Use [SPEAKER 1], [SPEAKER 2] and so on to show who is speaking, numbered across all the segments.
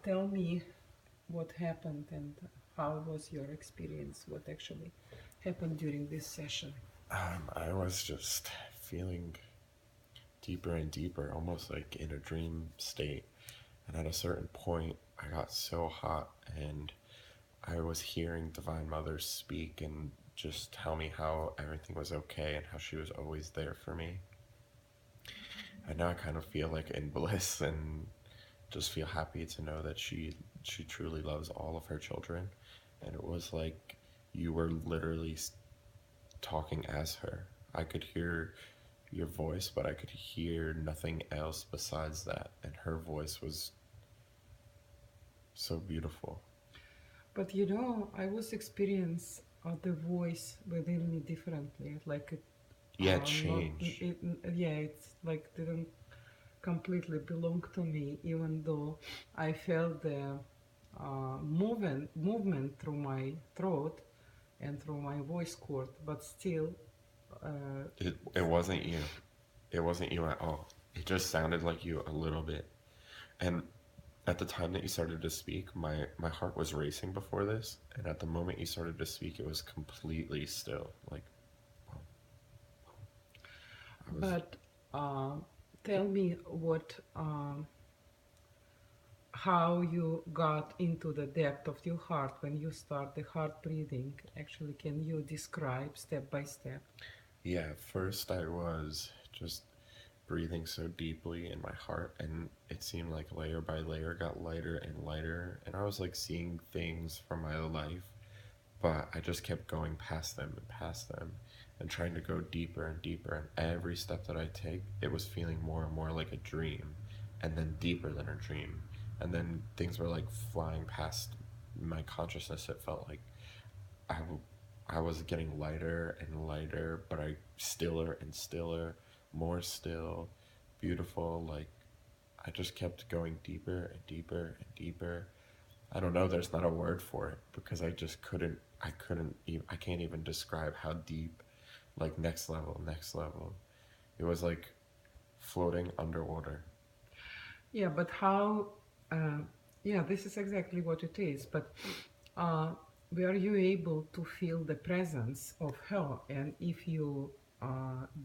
[SPEAKER 1] Tell me what happened and how was your experience, what actually happened during this session.
[SPEAKER 2] I was just feeling deeper and deeper, almost like in a dream state. And at a certain point, I got so hot, and I was hearing Divine Mother speak and just tell me how everything was okay and how she was always there for me. And now I kind of feel like in bliss and just feel happy to know that she truly loves all of her children. And it was like you were literally talking as her. I could hear your voice, but I could hear nothing else besides that. And her voice was so beautiful.
[SPEAKER 1] But I was experience the voice within me differently. Like it,
[SPEAKER 2] Yeah,
[SPEAKER 1] not
[SPEAKER 2] change.
[SPEAKER 1] it. Yeah, it's like didn't completely belong to me, even though I felt the movement through my throat and through my voice cord, but still,
[SPEAKER 2] It wasn't you. It wasn't you at all. It just sounded like you a little bit. And at the time that you started to speak, my heart was racing before this, and at the moment you started to speak, it was completely still. Like I was
[SPEAKER 1] but uh, tell me what how you got into the depth of your heart when you start the heart breathing. Actually, can you describe step by step?
[SPEAKER 2] yeah, first I was just breathing so deeply in my heart, and it seemed like layer by layer got lighter and lighter, and I was like seeing things from my life, but I just kept going past them and trying to go deeper and deeper, and every step that I take it was feeling more and more like a dream, and then deeper than a dream, and then things were like flying past my consciousness. It felt like I, I was getting lighter and lighter, but I stiller and stiller, more still, beautiful. Like I just kept going deeper and deeper and deeper. I don't know. There's not a word for it because I just couldn't. I couldn't. I can't even describe how deep. Like next level, next level. It was like floating underwater.
[SPEAKER 1] Yeah, but how? Uh, yeah, this is exactly what it is. But uh, were you able to feel the presence of her? And if you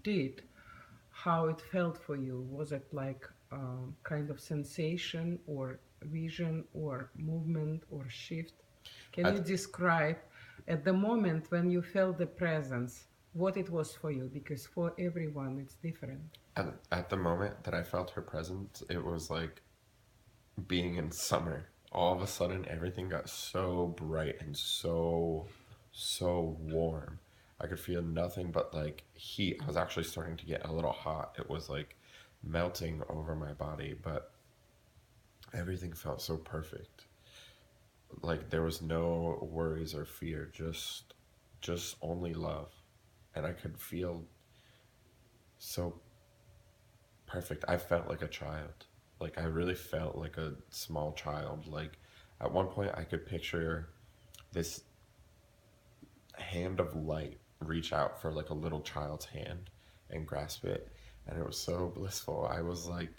[SPEAKER 1] did, how it felt for you? Was it like kind of sensation or vision or movement or shift? Can you
[SPEAKER 2] At
[SPEAKER 1] describe at the moment when you felt the presence, what it was for you? Because for everyone it's different.
[SPEAKER 2] at the moment that I felt her presence, it was like being in summer. All of a sudden, everything got so bright and so warm. I could feel nothing but like heat. I was actually starting to get a little hot. It was like melting over my body, but everything felt so perfect. Like there was no worries or fear, just only love. And I could feel so perfect. I felt like a child. Like I really felt like a small child. Like at one point I could picture this hand of light reach out for like a little child's hand and grasp it, and it was so blissful. I was like,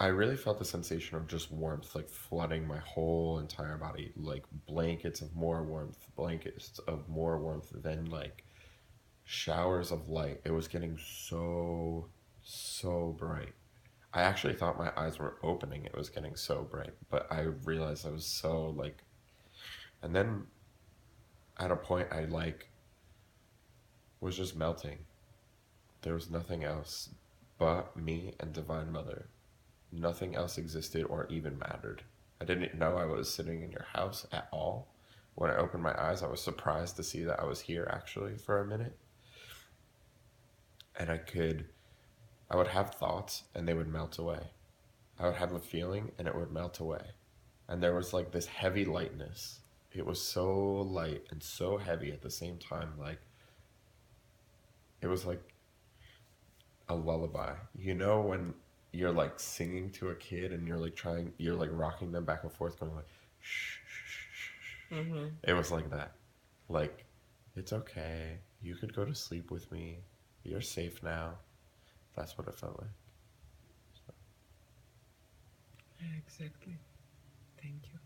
[SPEAKER 2] I really felt the sensation of just warmth like flooding my whole entire body, like blankets of more warmth, then like showers of light. It was getting so bright. I actually thought my eyes were opening. It was getting so bright, but I realized I was so like, and then at a point I like was just melting. There was nothing else but me and Divine Mother. Nothing else existed or even mattered. I didn't know I was sitting in your house at all. When I opened my eyes, I was surprised to see that I was here actually for a minute. And I would have thoughts and they would melt away. I would have a feeling and it would melt away. And there was like this heavy lightness. It was so light and so heavy at the same time. Like, it was like a lullaby. You know, when you're like singing to a kid and you're like rocking them back and forth, going like, shh, shh, shh, shh, shh.
[SPEAKER 1] Mm-hmm.
[SPEAKER 2] It was like that. Like, it's okay. You could go to sleep with me. You're safe now. That's what it felt like.
[SPEAKER 1] Yeah, exactly. Thank you.